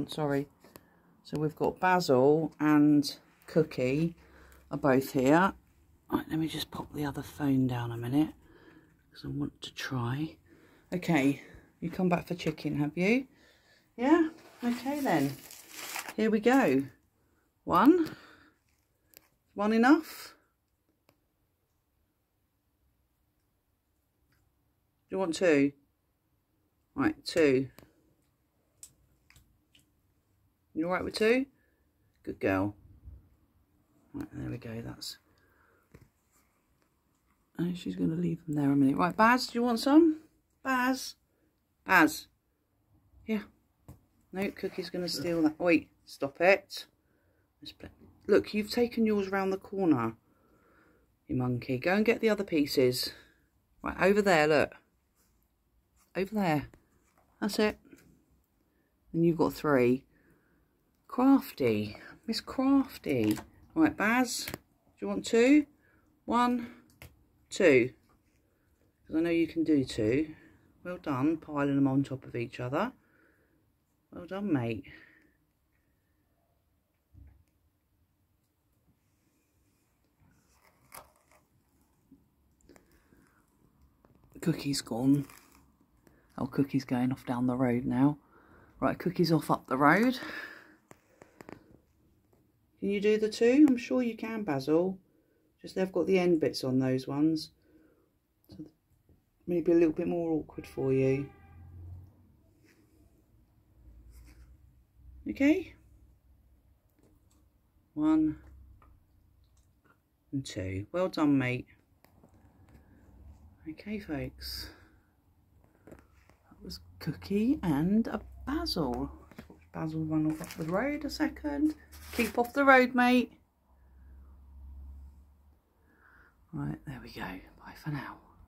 Sorry. So we've got Basil and Cookie are both here. Right, let me just pop the other phone down a minute because I want to try. Okay, you come back for chicken, have you? Yeah? Okay then. Here we go. One enough? Do you want two? Right, two. You alright with two? Good girl. Right, there we go, that's... Oh, she's going to leave them there a minute. Right, Baz, do you want some? Baz? Baz? Yeah. No, Cookie's going to steal that. Wait, stop it. Look, you've taken yours round the corner, you monkey. Go and get the other pieces. Right, over there, look. Over there. That's it. And you've got three. Crafty. Miss Crafty. Right, Baz, do you want two? One, two. Because I know you can do two. Well done, piling them on top of each other. Well done, mate. Cookie's gone. Oh, Cookie's going off down the road now. Right, Cookie's off up the road. Can you do the two? I'm sure you can, Basil. Just they've got the end bits on those ones. So maybe a little bit more awkward for you. Okay? One and two. Well done, mate. Okay, folks. That was Cookie and a Basil. Let's watch Basil run off up the road a second. Keep off the road, mate. Right, there we go. Bye for now.